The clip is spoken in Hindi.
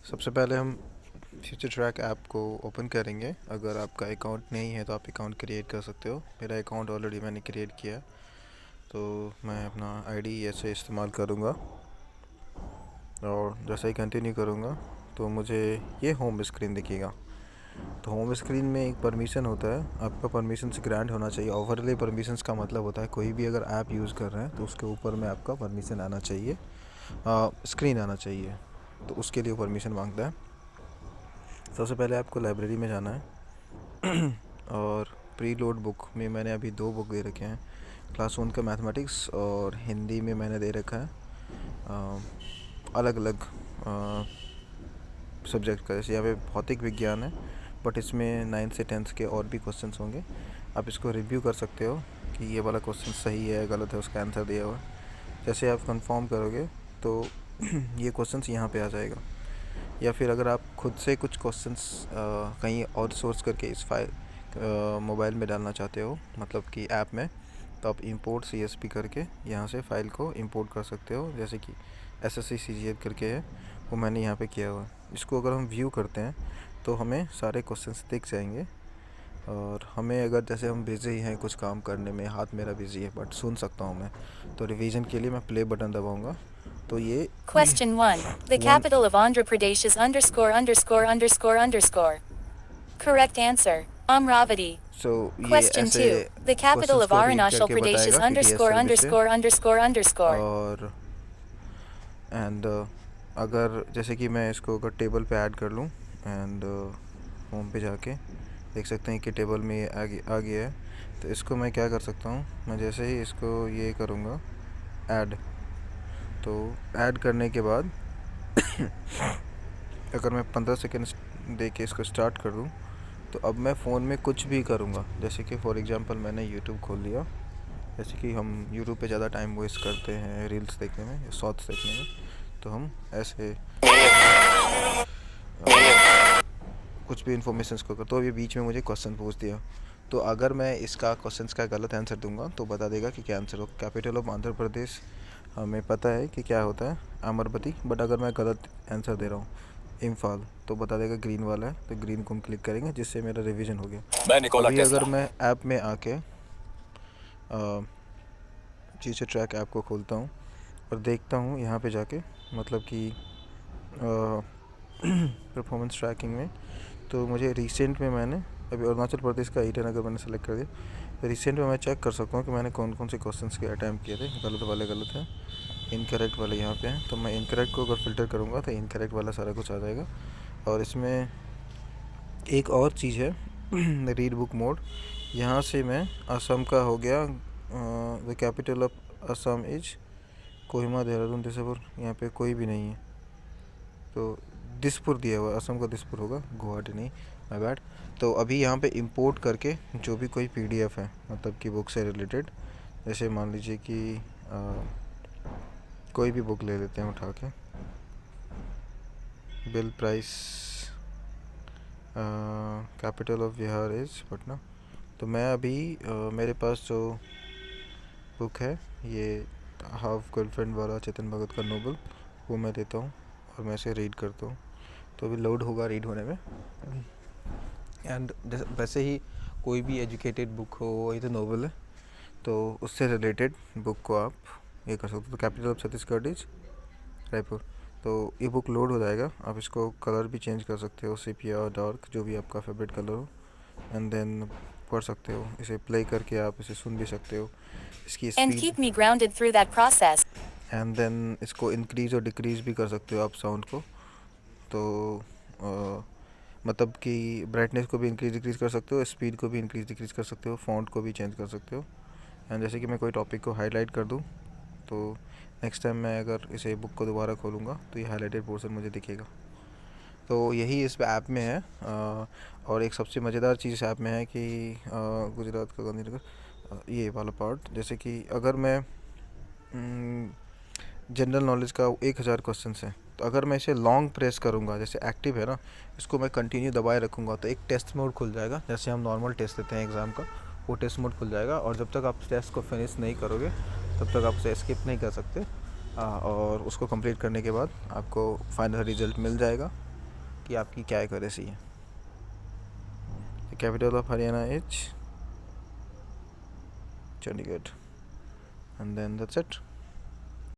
सबसे पहले हम फ्यूचर ट्रैक ऐप को ओपन करेंगे। अगर आपका अकाउंट नहीं है तो आप अकाउंट क्रिएट कर सकते हो। मेरा अकाउंट ऑलरेडी मैंने क्रिएट किया, तो मैं अपना आईडी ऐसे इस्तेमाल करूँगा और जैसे ही कंटिन्यू करूँगा तो मुझे ये होम स्क्रीन दिखेगा। तो होम स्क्रीन में एक परमिशन होता है, आपका परमिशन से ग्रांट होना चाहिए। ओवरले परमिशंस का मतलब होता है कोई भी अगर ऐप यूज़ कर रहे हैं तो उसके ऊपर में आपका परमिशन आना चाहिए, स्क्रीन आना चाहिए, तो उसके लिए परमिशन मांगता है। सबसे पहले आपको लाइब्रेरी में जाना है और प्री लोड बुक में मैंने अभी 2 बुक दे रखे हैं। क्लास 1 का मैथमेटिक्स और हिंदी में मैंने दे रखा है अलग अलग सब्जेक्ट का। जैसे यहाँ पे भौतिक विज्ञान है, बट इसमें 9 से 10 के और भी क्वेश्चंस होंगे। आप इसको रिव्यू कर सकते हो कि ये वाला क्वेश्चन सही है गलत है, उसका आंसर दिया हुआ है। जैसे आप कंफर्म करोगे तो ये क्वेश्चंस यहाँ पे आ जाएगा। या फिर अगर आप खुद से कुछ क्वेश्चंस कहीं और सोर्स करके इस फाइल मोबाइल में डालना चाहते हो, मतलब कि ऐप में, तो आप इंपोर्ट CSV करके यहाँ से फ़ाइल को इंपोर्ट कर सकते हो। जैसे कि SSC CGL करके है, वो मैंने यहाँ पे किया हुआ है। इसको अगर हम व्यू करते हैं तो हमें सारे क्वेश्चंस दिख जाएंगे। और हमें अगर जैसे हम बिज़ी हैं कुछ काम करने में, हाथ मेरा बिज़ी है बट सुन सकता हूँ मैं, तो रिवीजन के लिए मैं प्ले बटन दबाऊँगा तो ये Question 1. The one capital of Andhra Pradesh is underscore underscore underscore underscore. Correct answer. Amravati. ये Question ऐसे 2. The capital क्वेश्चंस of को रीड Arunachal करके Pradesh is बताएगा कि DS underscore सर्विस है। underscore underscore underscore. और अगर जैसे कि मैं इसको अगर टेबल पे ऐड कर लूँ एंड होम पे जाके देख सकते हैं कि टेबल में ये आ गया है। तो इसको मैं क्या कर सकता हूँ, मैं जैसे ही इसको ये करूँगा ऐड, तो ऐड करने के बाद अगर मैं 15 सेकेंड दे के इसको स्टार्ट कर दूँ तो अब मैं फ़ोन में कुछ भी करूँगा। जैसे कि फॉर एग्जांपल मैंने यूट्यूब खोल लिया, जैसे कि हम यूट्यूब पे ज़्यादा टाइम वेस्ट करते हैं रील्स देखने में या शॉर्ट्स देखने में, तो हम ऐसे कुछ भी इन्फॉर्मेशन को कर, तो अभी बीच में मुझे क्वेश्चन पूछ दिया, तो अगर मैं इसका क्वेश्चन का गलत आंसर दूंगा तो बता देगा कि क्या आंसर हो। कैपिटल ऑफ आंध्र प्रदेश हमें पता है कि क्या होता है, अमरवती, बट अगर मैं गलत आंसर दे रहा हूँ इम्फाल, तो बता देगा ग्रीन वाला है, तो ग्रीन को हम क्लिक करेंगे, जिससे मेरा रिवीजन हो गया। अभी अगर मैं ऐप में आके फ्यूचर ट्रैक ऐप को खोलता हूँ और देखता हूँ यहाँ पे जाके, मतलब कि परफॉर्मेंस ट्रैकिंग में, तो मुझे रिसेंट में मैंने अभी अरुणाचल प्रदेश का ईटन अगर मैंने सेलेक्ट कर दिया तो रिसेंट में मैं चेक कर सकता हूँ कि मैंने कौन कौन से क्वेश्चंस के अटैम्प्ट किए थे। गलत वाले गलत हैं, इनकरेक्ट वाले यहाँ पे हैं, तो मैं इनकरेक्ट को अगर फ़िल्टर करूँगा तो इनकरेक्ट वाला सारा कुछ आ जाएगा। और इसमें एक और चीज़ है रीड बुक मोड, यहाँ से मैं असम का हो गया, the capital of Assam is Kohima, Dehradun, Dispur, यहाँ पे कोई भी नहीं है, तो दिसपुर दिया हुआ है, असम का दिसपुर होगा, गुवाहाटी नहीं, माय बैड। तो अभी यहाँ पे इंपोर्ट करके जो भी कोई PDF है, मतलब कि बुक से रिलेटेड, जैसे मान लीजिए कि कोई भी बुक ले लेते हैं उठा के, bill price, capital of Bihar is Patna, तो मैं अभी मेरे पास जो बुक है ये हाफ गर्लफ्रेंड वाला चेतन भगत का नोबल, वो मैं देता हूँ और मैं इसे रीड करता हूँ। तो अभी लोड होगा रीड होने में। एंड वैसे ही कोई भी एजुकेटेड बुक हो, वही तो नोवेल है, तो उससे रिलेटेड बुक को आप ये कर सकते हो। तो capital of Chhattisgarh is Raipur, तो ये बुक लोड हो जाएगा। आप इसको कलर भी चेंज कर सकते हो, सेपिया और डार्क, जो भी आपका फेवरेट कलर हो, एंड देन पढ़ सकते हो। इसे प्ले करके आप इसे सुन भी सकते हो, इसकी And speed, keep me grounded through that process. And then इसको इंक्रीज़ और डिक्रीज़ भी कर सकते हो आप साउंड को। तो मतलब कि ब्राइटनेस को भी इंक्रीज़ डिक्रीज़ कर सकते हो, स्पीड को भी इंक्रीज़ डिक्रीज़ कर सकते हो, फ़ॉन्ट को भी चेंज कर सकते हो। एंड जैसे कि मैं कोई टॉपिक को हाईलाइट कर दूँ तो नेक्स्ट टाइम मैं अगर इसे बुक को दोबारा खोलूँगा तो ये हाईलाइटेड पोर्शन मुझे दिखेगा। तो यही इस ऐप में है। और एक सबसे मज़ेदार चीज़ इस ऐप में है कि गुजरात का गांधीनगर, ये वाला पार्ट, जैसे कि अगर मैं जनरल नॉलेज का 1000 क्वेश्चन है, तो अगर मैं इसे लॉन्ग प्रेस करूँगा, जैसे एक्टिव है ना, इसको मैं कंटिन्यू दबाए रखूँगा तो एक टेस्ट मोड खुल जाएगा। जैसे हम नॉर्मल टेस्ट देते हैं एग्ज़ाम का, वो टेस्ट मोड खुल जाएगा, और जब तक आप टेस्ट को फिनिश नहीं करोगे तब तक आप उसे स्किप नहीं कर सकते। और उसको कंप्लीट करने के बाद आपको फाइनल रिजल्ट मिल जाएगा। कि आपकी क्या एक्यूरेसी है। The capital of Haryana is Chandigarh, and then that's it.